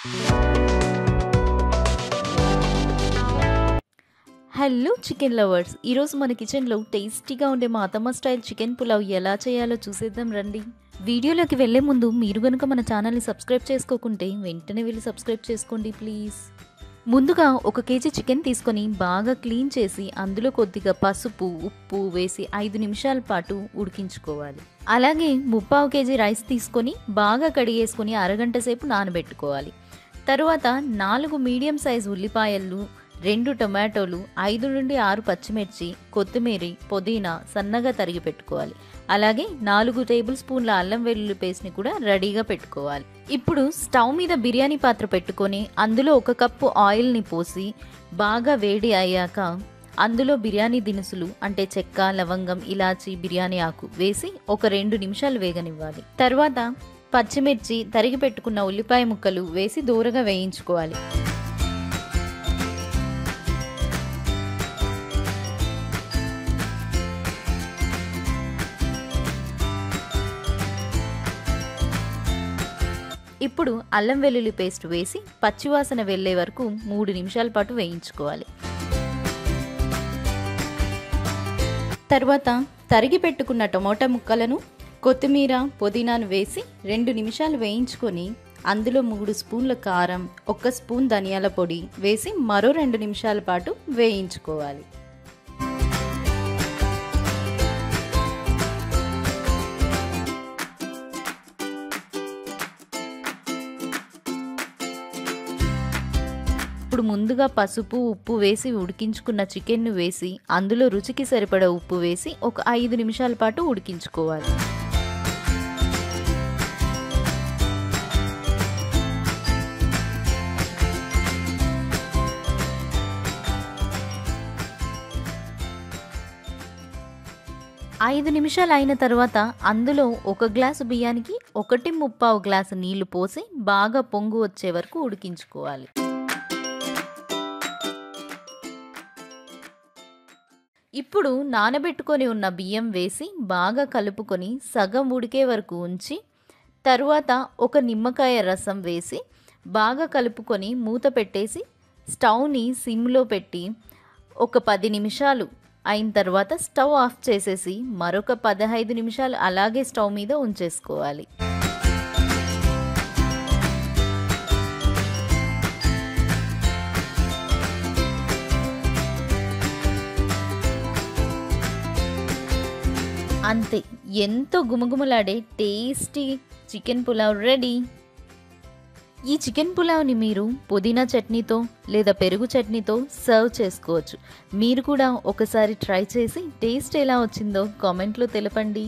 Hello chicken lovers, ఈరోజు మన కిచెన్లో టేస్టీగా ఉండే మా అత్తమ్మ స్టైల్ చికెన్ పులావ్ ఎలా చేయాలో చూసేద్దాం రండి. వీడియోలోకి వెళ్ళే ముందు మీరు కనుక మన ఛానల్ని సబ్స్క్రైబ్ చేసుకోకుంటే వెంటనే వెళ్ళి సబ్స్క్రైబ్ చేసుకోండి ప్లీజ్. ముందుగా 1 కేజీ చికెన్ తీసుకొని బాగా క్లీన్ చేసి అందులో కొద్దిగా పసుపు ఉప్పు వేసి 5 నిమిషాల పాటు ఉడికించుకోవాలి. అలాగే 3/4 కేజీ రైస్ తీసుకొని బాగా కడిగేసుకొని అరగంట సేపు నానబెట్టుకోవాలి. తరువాత 4 మీడియం సైజు ఉల్లిపాయలు, 2 టొమాటోలు, 5 నుండి 6 పచ్చిమిర్చి, కొత్తిమీర, పుదీనా సన్నగా తరిగి పెట్టుకోవాలి. అలాగే 4 టేబుల్ స్పూన్ల అల్లం వెల్లుల్లి పేస్ట్ని కూడా రెడీగా పెట్టుకోవాలి. ఇప్పుడు స్టవ్ మీద బిర్యానీ పాత్ర పెట్టుకొని అందులో 1 కప్పు ఆయిల్ని పోసి బాగా వేడి అయ్యాక అందులో బిర్యానీ దినుసులు అంటే చెక్క, లవంగం, ఇలాచి, బిర్యానీ ఆకు వేసి ఒక 2 నిమిషాలు వేగనివ్వాలి. తర్వాత పచ్చిమిర్చి, తరిగి పెట్టుకున్న ఉల్లిపాయ ముక్కలు వేసి దూరగా వేయించుకోవాలి. ఇప్పుడు అల్లం వెల్లుల్లి పేస్ట్ వేసి పచ్చివాసన వెళ్ళే వరకు 3 నిమిషాల పాటు వేయించుకోవాలి. తర్వాత తరిగి పెట్టుకున్న టమోటా ముక్కలను, కొత్తిమీర, పుదీనాను వేసి 2 నిమిషాలు వేయించుకొని అందులో 3 స్పూన్ల కారం, 1 స్పూన్ ధనియాల పొడి వేసి మరో 2 నిమిషాల పాటు వేయించుకోవాలి. ఇప్పుడు ముందుగా పసుపు ఉప్పు వేసి ఉడికించుకున్న చికెన్ను వేసి అందులో రుచికి సరిపడా ఉప్పు వేసి ఒక 5 నిమిషాల పాటు ఉడికించుకోవాలి. ఐదు నిమిషాలు అయిన తర్వాత అందులో 1 గ్లాసు బియ్యానికి 1.25 గ్లాసు నీళ్లు పోసి బాగా పొంగు వచ్చే వరకు ఉడికించుకోవాలి. ఇప్పుడు నానబెట్టుకొని ఉన్న బియ్యం వేసి బాగా కలుపుకొని సగం ఉడికే వరకు ఉంచి తరువాత 1 నిమ్మకాయ రసం వేసి బాగా కలుపుకొని మూత పెట్టేసి స్టవ్ని సిమ్లో పెట్టి ఒక 10 నిమిషాలు అయిన తర్వాత స్టవ్ ఆఫ్ చేసేసి మరొక 15 నిమిషాలు అలాగే స్టవ్ మీద ఉంచేసుకోవాలి. అంతే, ఎంతో గుమగుమలాడే టేస్టీ చికెన్ పులావ్ రెడీ. ఈ చికెన్ పులావ్ని మీరు పుదీనా చట్నీతో లేదా పెరుగు చట్నీతో సర్వ్ చేసుకోవచ్చు. మీరు కూడా ఒకసారి ట్రై చేసి టేస్ట్ ఎలా వచ్చిందో కామెంట్లో తెలపండి.